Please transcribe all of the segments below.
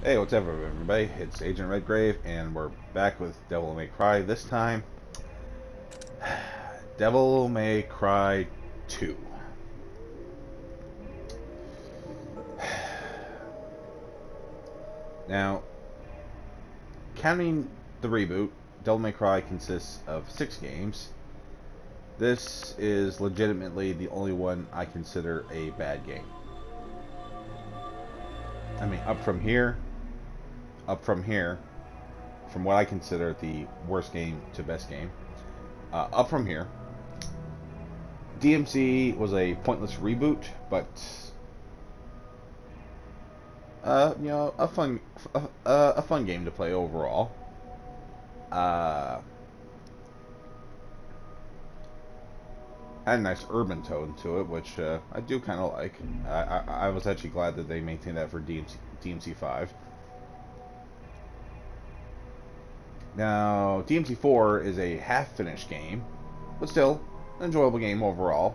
Hey, what's up, everybody? It's Agent-Redgrave, and we're back with Devil May Cry. This time, Devil May Cry 2. Now, counting the reboot, Devil May Cry consists of 6 games. This is legitimately the only one I consider a bad game. I mean, up from here, from what I consider the worst game to best game, up from here, DMC was a pointless reboot, but you know, a fun game to play overall. Had a nice urban tone to it, which I do kind of like. I was actually glad that they maintained that for DMC5. Now, DMC4 is a half-finished game, but still an enjoyable game overall.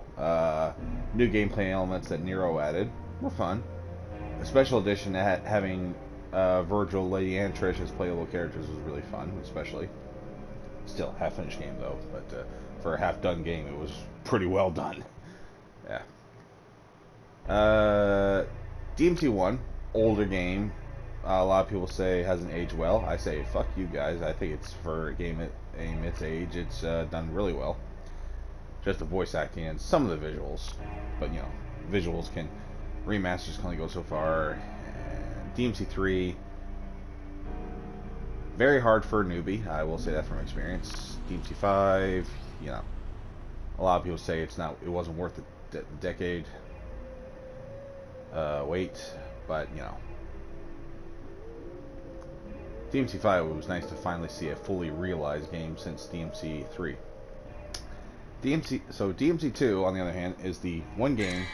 New gameplay elements that Nero added were fun. A special edition that having Virgil, Lady, and Trish as playable characters was really fun, especially. Still, half-finished game though, but for a half-done game, it was pretty well done. Yeah. DMC1, older game. A lot of people say it hasn't aged well. I say, fuck you guys. I think it's for a game at its age, it's done really well. Just the voice acting and some of the visuals. But, you know, visuals can... remasters can only go so far. And DMC3... very hard for a newbie. I will say that from experience. DMC5, you know... a lot of people say it wasn't worth the decade wait. But, you know... DMC5, it was nice to finally see a fully realized game since DMC3. DMC2, on the other hand, is the one game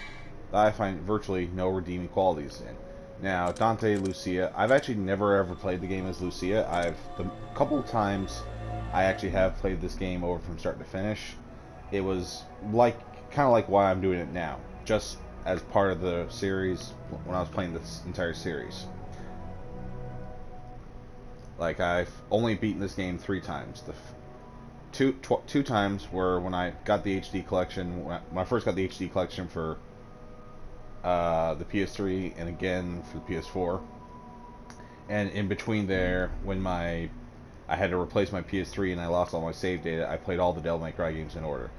that I find virtually no redeeming qualities in. Now, Dante, Lucia, I've actually never ever played the game as Lucia. The couple of times I actually have played this game over from start to finish. It was kind of like why I'm doing it now, just as part of the series when I was playing this entire series. Like, I've only beaten this game 3 times. The two times were when I got the HD collection, when I first got the HD collection for the PS3, and again for the PS4. And in between there, when I had to replace my PS3 and I lost all my save data, I played all the Devil May Cry games in order.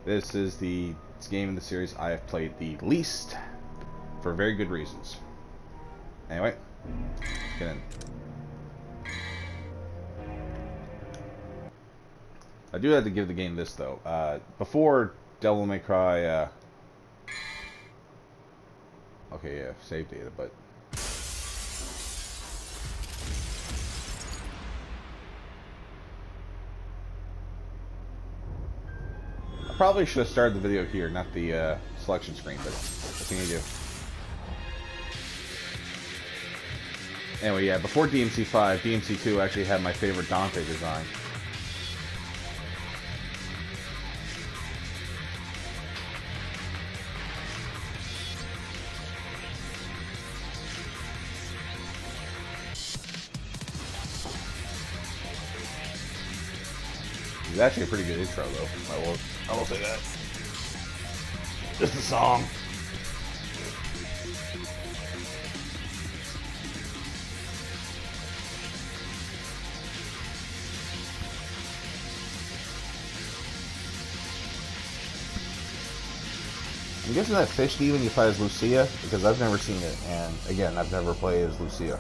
This is the game in the series I have played the least, for very good reasons. Anyway, let's get in. I do have to give the game this, though. Before Devil May Cry... okay, yeah, save data, but... I probably should have started the video here, not the selection screen, but what can you do? Anyway, yeah, before DMC5, DMC2 actually had my favorite Dante design. It's actually a pretty good intro, though. I will say that. Just the song. I'm guessing that fish demon you fight as Lucia, because I've never seen it, and again, I've never played as Lucia.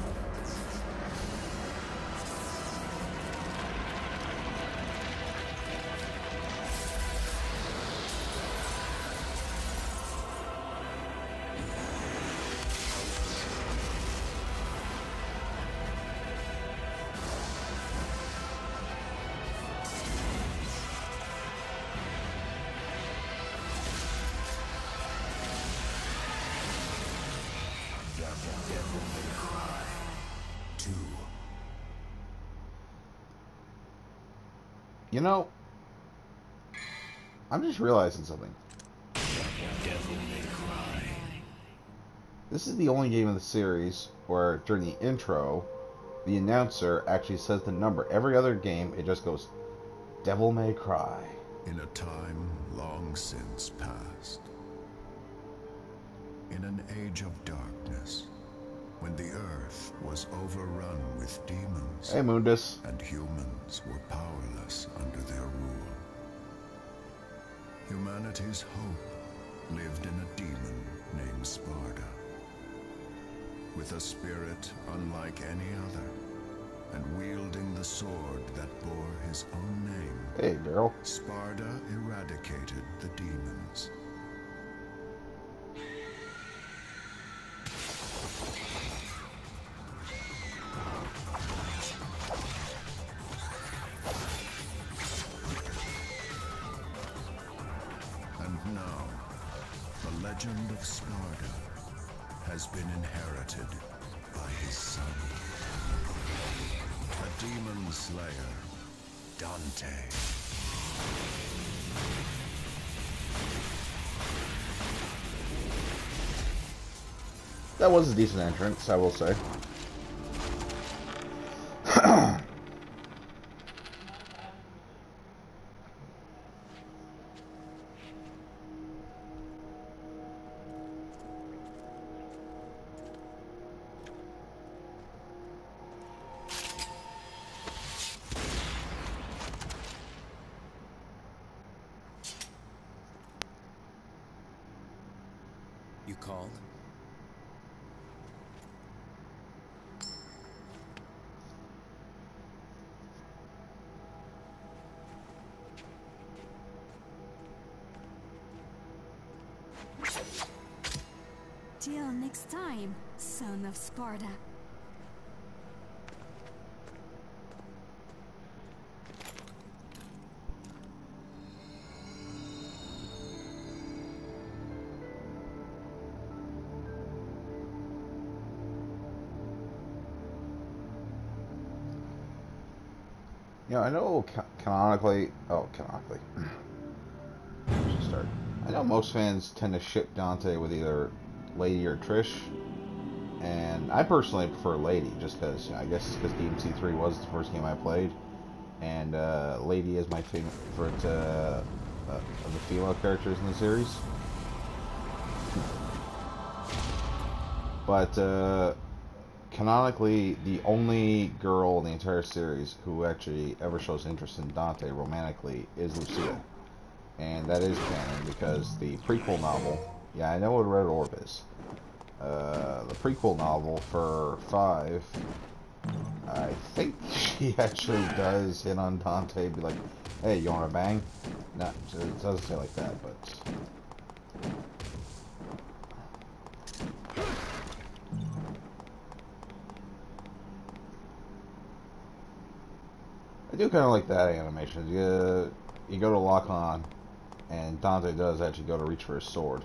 You know, I'm just realizing something. This is the only game in the series where during the intro, the announcer actually says the number. Every other game, it just goes, Devil May Cry. In a time long since past, in an age of darkness, when the earth was overrun with demons, Hey, Mundus. and humans were powerless under their rule, humanity's hope lived in a demon named Sparda, with a spirit unlike any other, and wielding the sword that bore his own name. Hey, girl. Sparda eradicated the demons. And now, the legend of Sparda has been inherited by his son, a demon slayer, Dante. That was a decent entrance, I will say. You called? Till next time, son of Sparda. You know, I know canonically. Let's start. I know most fans tend to ship Dante with either Lady or Trish, and I personally prefer Lady, just because, you know, I guess it's because DMC3 was the first game I played, and Lady is my favorite of the female characters in the series. But canonically, the only girl in the entire series who actually ever shows interest in Dante romantically is Lucia. And that is canon because the prequel novel, yeah, I know what Red Orb is. The prequel novel for 5, I think she actually does hit on Dante, be like, hey, you wanna bang? No, it doesn't say like that, but... I do kind of like that animation. You go to lock on, and Dante does actually go to reach for his sword.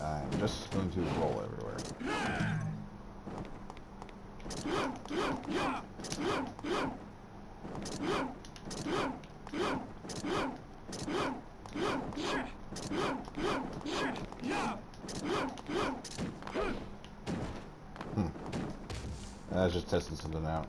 I'm just going to roll everywhere. I was just testing something out.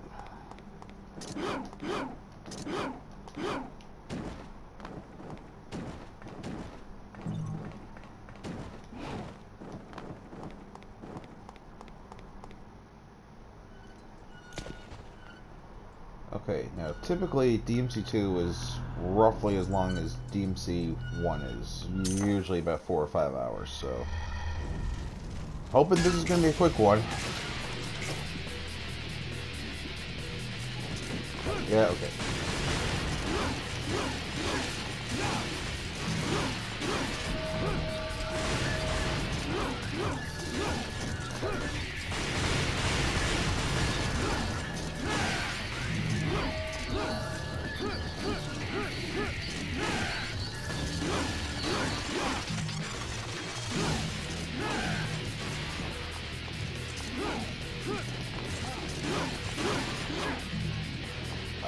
Okay, now typically DMC2 is roughly as long as DMC1 is, usually about 4 or 5 hours, so hoping this is going to be a quick one. Yeah, okay.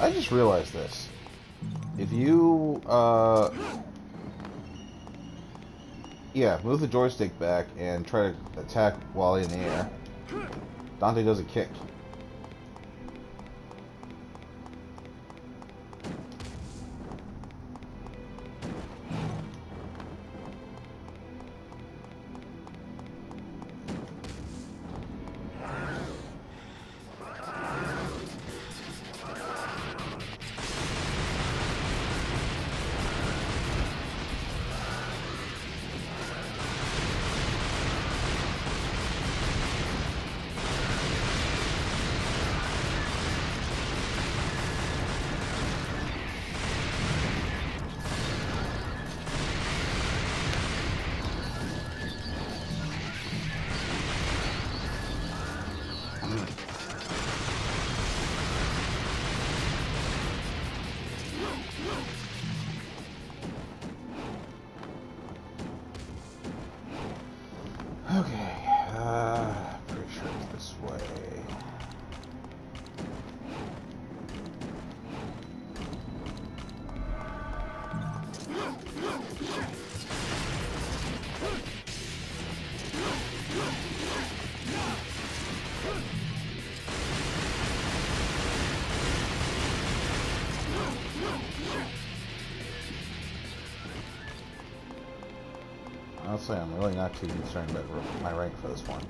I just realized this. If you, yeah, move the joystick back and try to attack while in the air, Dante does a kick. Okay, pretty sure it's this way. Honestly, I'm really not too concerned about my rank for this one.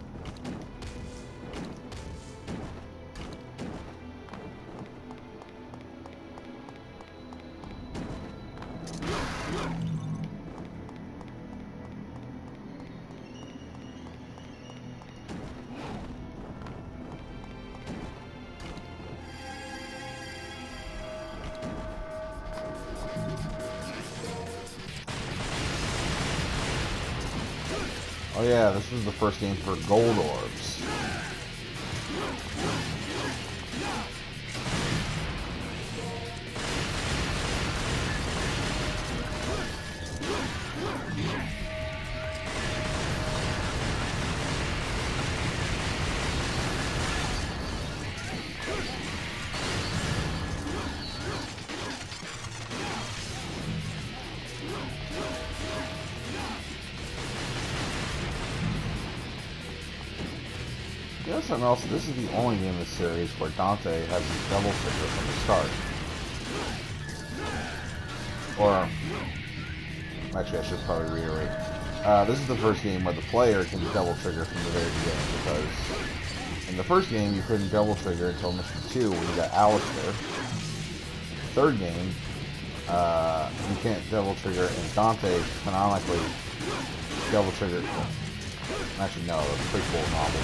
Oh yeah, this was the first game for gold orbs. You know something else? This is the only game in the series where Dante has his double trigger from the start. Or, actually I should probably reiterate. This is the first game where the player can double trigger from the very beginning, because in the first game you couldn't double trigger until Mission 2 when you got Alistair. The third game, you can't double trigger, and Dante canonically double trigger. Actually, no, that's a pretty cool novel.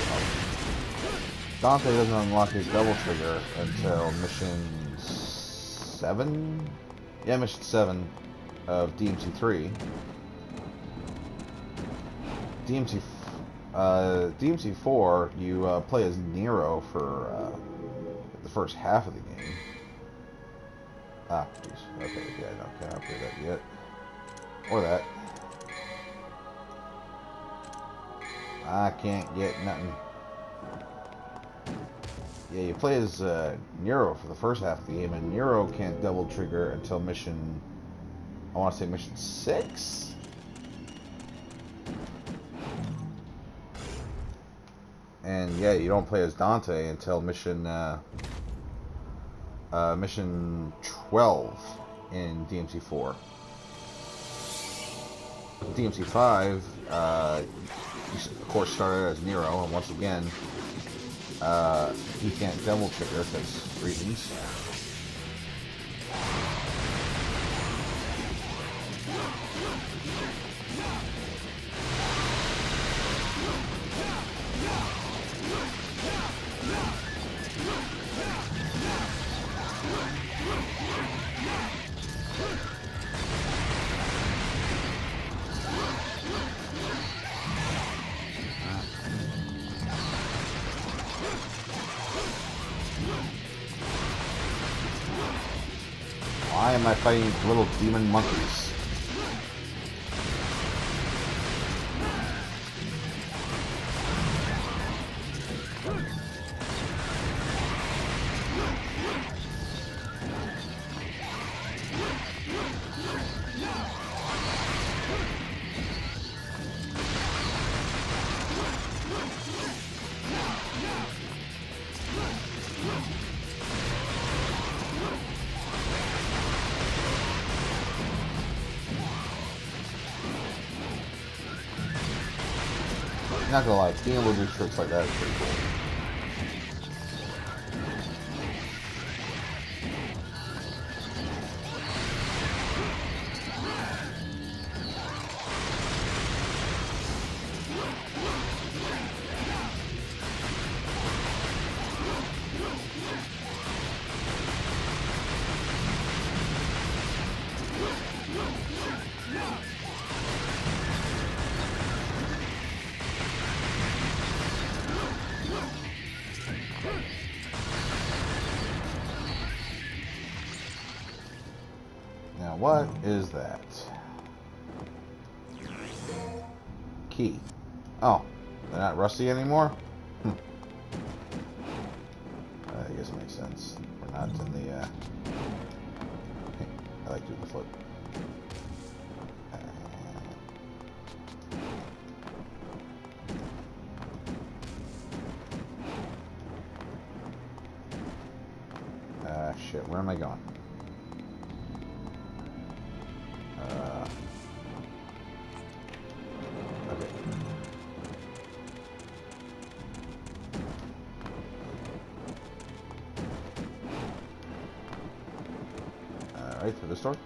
Dante doesn't unlock his double trigger until Mission 7? Yeah, Mission 7 of DMC3. DMC4, you play as Nero for the first half of the game. Ah, jeez. Okay, yeah, no, can't upgrade that yet. Or that. I can't get nothing. Yeah, you play as Nero for the first half of the game, and Nero can't double trigger until mission, I want to say mission 6? And yeah, you don't play as Dante until mission 12 in DMC4. DMC5, you of course started as Nero, and once again, he can't double trigger because reasons. Why am I fighting little demon monkeys? Not gonna lie, being able to do tricks like that is pretty cool. Now, what is that? Key. Oh, they're not rusty anymore? I guess it makes sense. We're not in the, I like doing the flip. Shit, where am I going? Okay. Right through this door.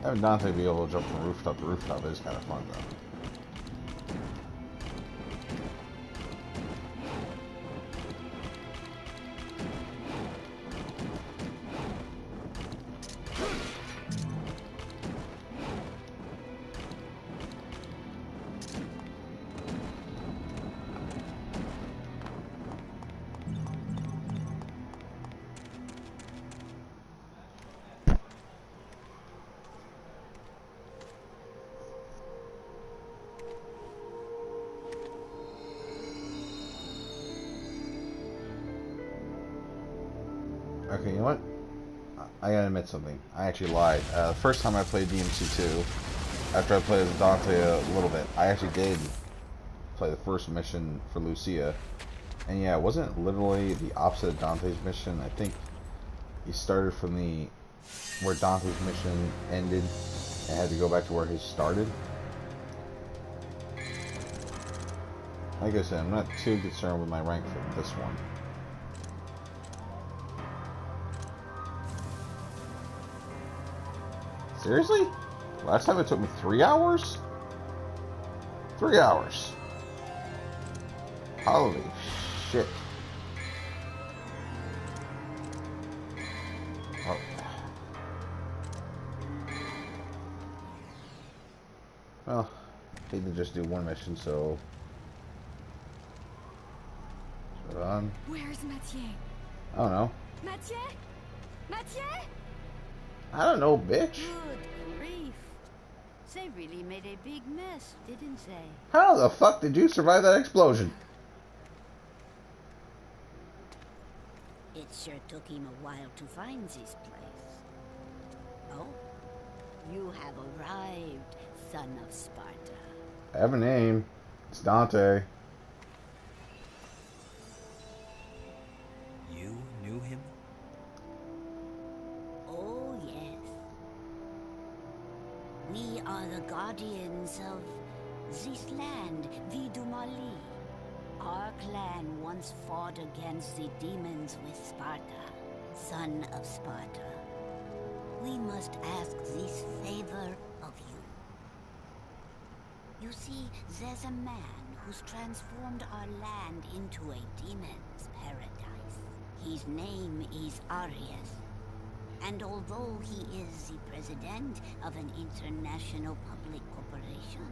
Having Dante be able to jump from rooftop to rooftop is kind of fun, though. Okay, you know what? I gotta admit something. I actually lied. The first time I played DMC2, after I played as Dante a little bit, I actually did play the first mission for Lucia. And yeah, it wasn't literally the opposite of Dante's mission. I think he started from where Dante's mission ended and had to go back to where his started. Like I said, I'm not too concerned with my rank for this one. Seriously? Last time it took me 3 hours? 3 hours. Holy shit. Oh. Well, I need to just do one mission, so... Hold on. Where's Mathieu? I don't know. Mathieu? Mathieu? I don't know, bitch. Good grief. They really made a big mess, didn't they? How the fuck did you survive that explosion? It sure took him a while to find this place. Oh, you have arrived, son of Sparta. I have a name. It's Dante. You knew him? Oh, yes. We are the guardians of this land, Vidumali. Our clan once fought against the demons with Sparta, son of Sparta. We must ask this favor of you. You see, there's a man who's transformed our land into a demon's paradise. His name is Arius. And although he is the president of an international public corporation,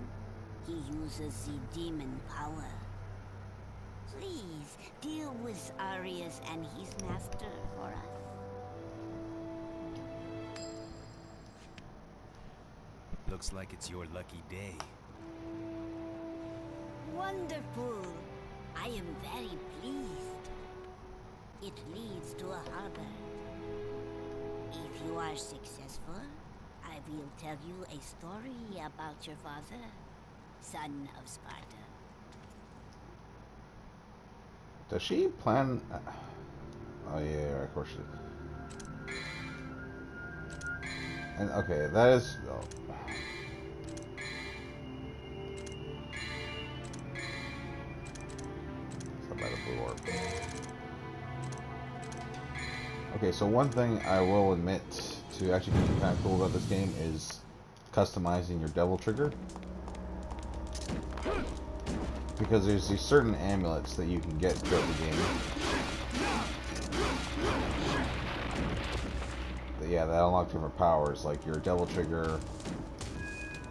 he uses the demon power. Please, deal with Arius and his master for us. Looks like it's your lucky day. Wonderful! I am very pleased. It leads to a harbor. If you are successful, I will tell you a story about your father, son of Sparta. Does she plan... Oh yeah, of course she... And okay, that is. Oh. About a blue orb. Okay, so one thing I will admit to actually being kind of cool about this game is customizing your devil trigger. Because there's these certain amulets that you can get throughout the game. Yeah, that unlock different powers. Like your devil trigger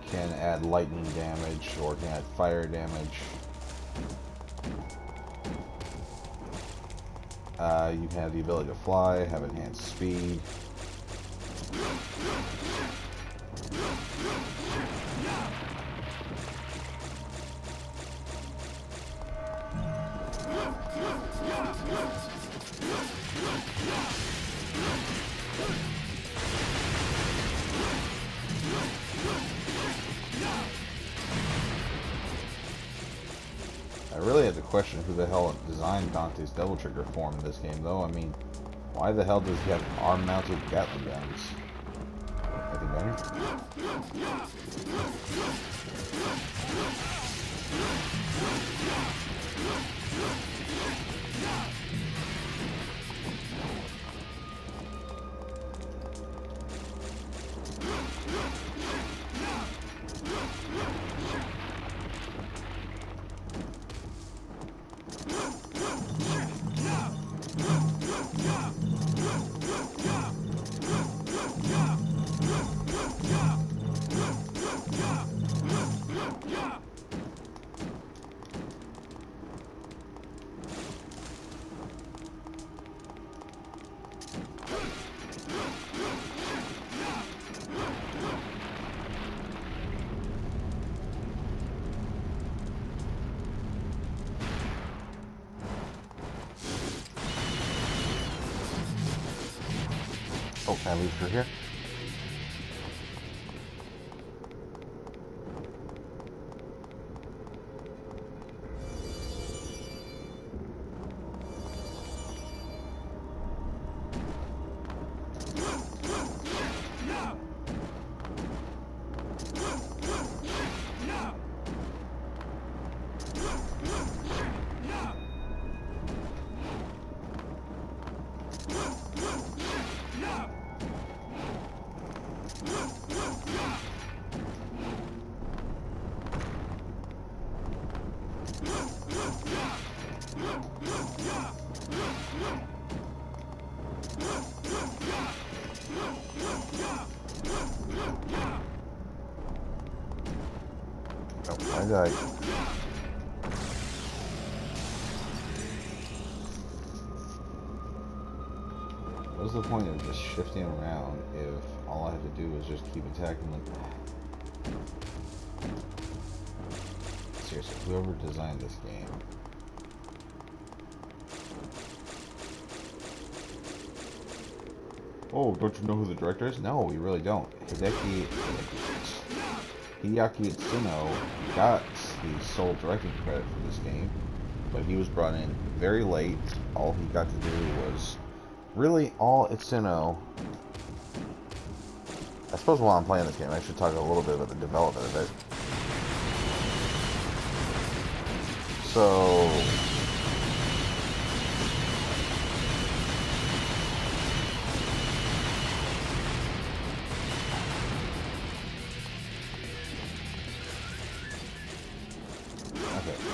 can add lightning damage or can add fire damage. You can have the ability to fly, have enhanced speed. I really had to question who the hell designed Dante's Devil Trigger form in this game, though. I mean, why the hell does he have arm-mounted Gatling guns? Anything better? Oh, can I leave through here? Oh, why did I... What's the point of just shifting around if all I have to do is just keep attacking them? Seriously, whoever designed this game. Oh, don't you know who the director is? No, we really don't. Hideaki Itsuno got the sole directing credit for this game, but he was brought in very late. All he got to do was really all Itsuno. I suppose while I'm playing this game, I should talk a little bit about the development of it. So,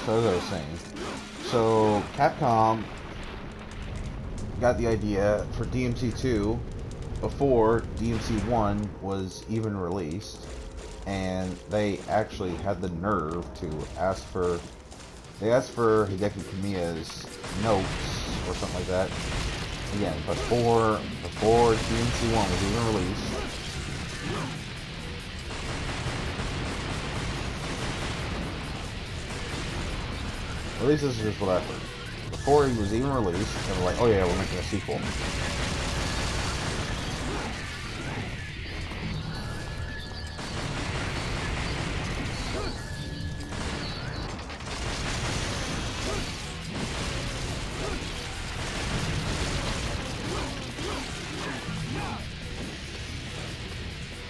so as I was saying, so Capcom got the idea for DMC2 before DMC1 was even released, and they actually had the nerve to ask for, they asked for Hideki Kamiya's notes or something like that. Again, before DMC1 was even released. At least this is just what I heard. Before he was even released, they were like, oh yeah, we're making a sequel.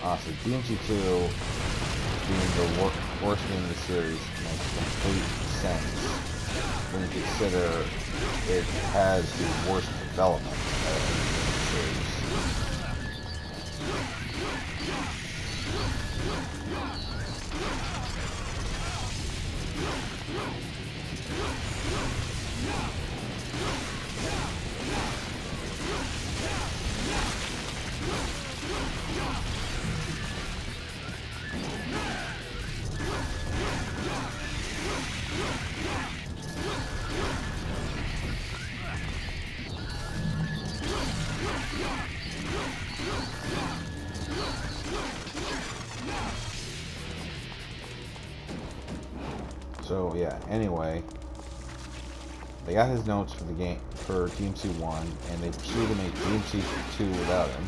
honestly, DMC2 being the worst game in the series makes complete sense when you consider it has the worst development of the series. So yeah, anyway, they got his notes for the game for DMC1, and they proceeded to make DMC2 without him.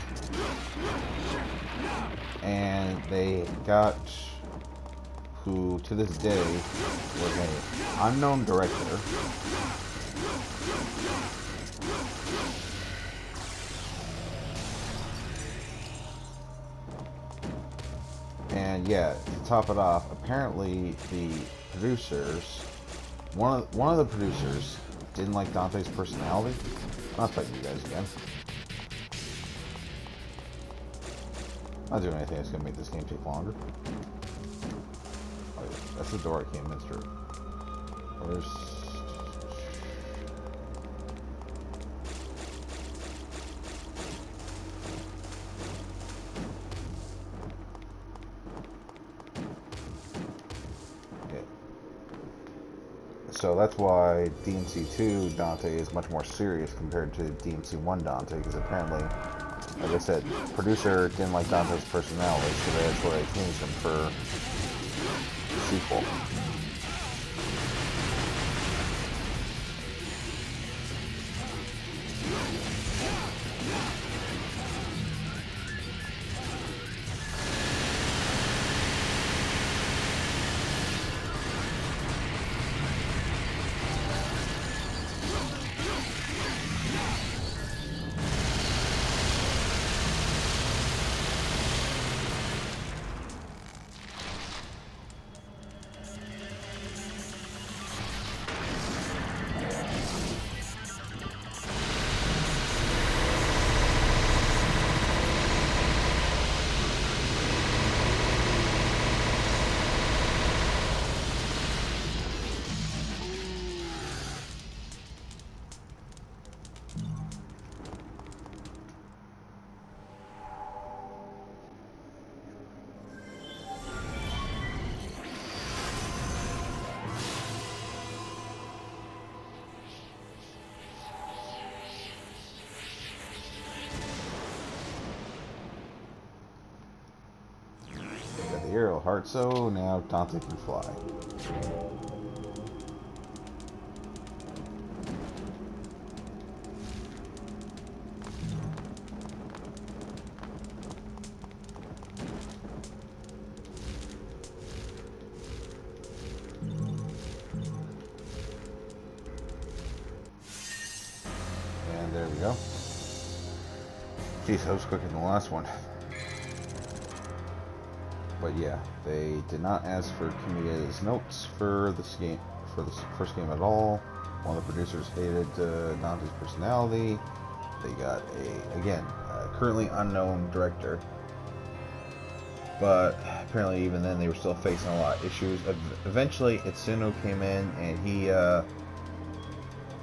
And they got who to this day was an unknown director. And yeah, to top it off, apparently the producers, one of the producers didn't like Dante's personality. I'll tell you guys again. I'm not doing anything that's gonna make this game take longer. Oh, yeah, that's the door I came in through. Where's... So that's why DMC2 Dante is much more serious compared to DMC1 Dante, because apparently, like I said, producer didn't like Dante's personality, so that's why they changed him for the sequel. Hero heart, so now Dante can fly. And there we go. Jeez, that was quicker than the last one. But yeah, they did not ask for Kamiya's notes for this game, for this first game at all. One of the producers hated Dante's personality. They got a currently unknown director, but apparently even then they were still facing a lot of issues. Eventually, Itsuno came in, and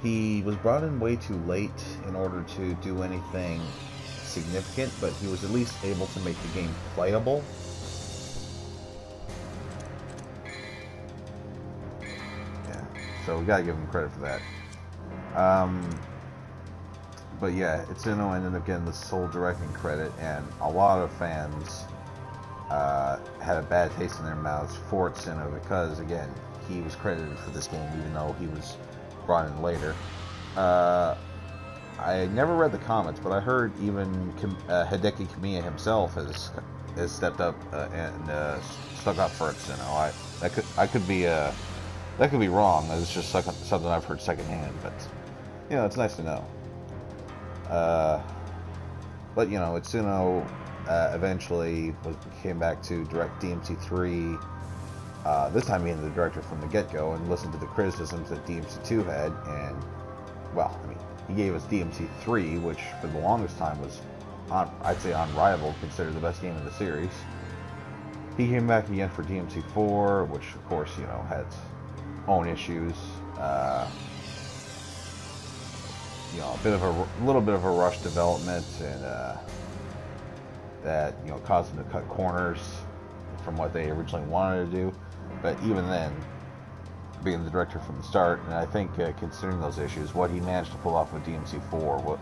he was brought in way too late in order to do anything significant, but he was at least able to make the game playable. So we gotta give him credit for that. But yeah, Itsuno ended up getting the sole directing credit, and a lot of fans had a bad taste in their mouths for Itsuno because, again, he was credited for this game even though he was brought in later. I never read the comments, but I heard even Hideki Kamiya himself has stepped up and stuck up for Itsuno. That could be wrong. It's just something I've heard secondhand, but you know, it's nice to know. But you know, Itsuno eventually came back to direct DMC3. This time being the director from the get-go, and listened to the criticisms that DMC2 had, and, well, I mean, he gave us DMC3, which for the longest time was, I'd say, unrivaled, considered the best game in the series. He came back again for DMC4, which, of course, you know, had its own issues. You know, a little bit of a rush development, and that, you know, caused them to cut corners from what they originally wanted to do. But even then, being the director from the start, and I think considering those issues, what he managed to pull off with DMC4,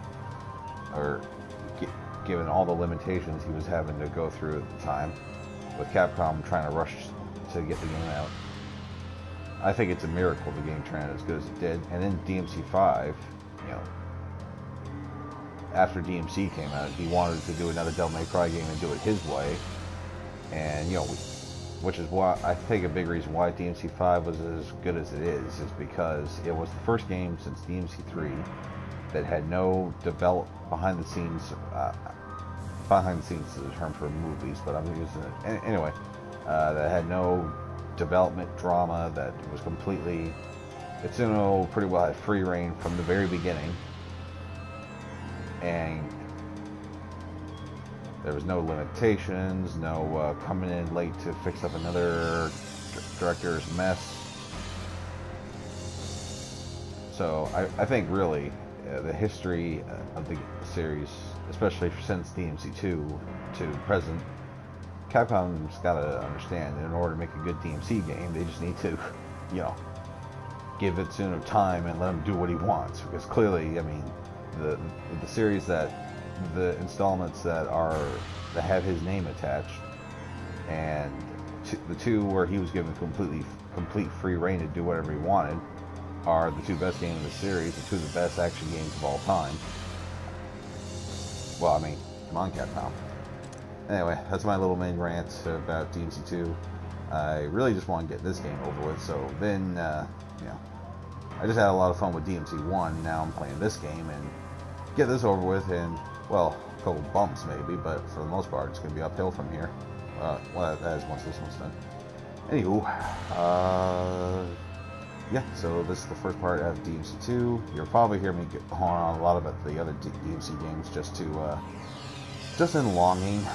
given all the limitations he was having to go through at the time, with Capcom trying to rush to get the game out, I think it's a miracle the game turned out as good as it did. And then DMC5, you know, after DMC came out, he wanted to do another Devil May Cry game and do it his way, and, you know, which is why I think a big reason why DMC5 was as good as it is because it was the first game since DMC3 that had no behind the scenes is a term for movies, but I'm using it anyway. That had no development drama. That was completely, it's, you know, pretty well had free reign from the very beginning, and there was no limitations, no coming in late to fix up another director's mess. So I think really the history of the series, especially since DMC2 to present, Capcom's got to understand that in order to make a good DMC game, they just need to, you know, give it enough time and let him do what he wants. Because clearly, I mean, the series the installments that have his name attached, and the two where he was given complete free reign to do whatever he wanted, are the two best games in the series, the two of the best action games of all time. Well, I mean, come on, Capcom. Anyway, that's my little main rant about DMC2. I really just want to get this game over with, so then, you know, I just had a lot of fun with DMC1, now I'm playing this game, and get this over with, and, well, a couple bumps maybe, but for the most part, it's going to be uphill from here. Well, that is once this one's done. Anywho, yeah, so this is the first part of DMC2. You'll probably hear me going on a lot about the other DMC games just in longing.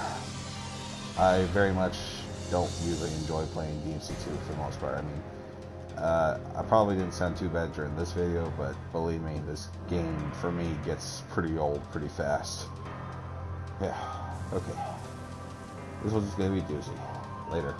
I very much don't usually enjoy playing DMC2 for the most part. I mean, I probably didn't sound too bad during this video, but believe me, this game for me gets pretty old pretty fast. Yeah, okay. This was just gonna be a doozy. Later.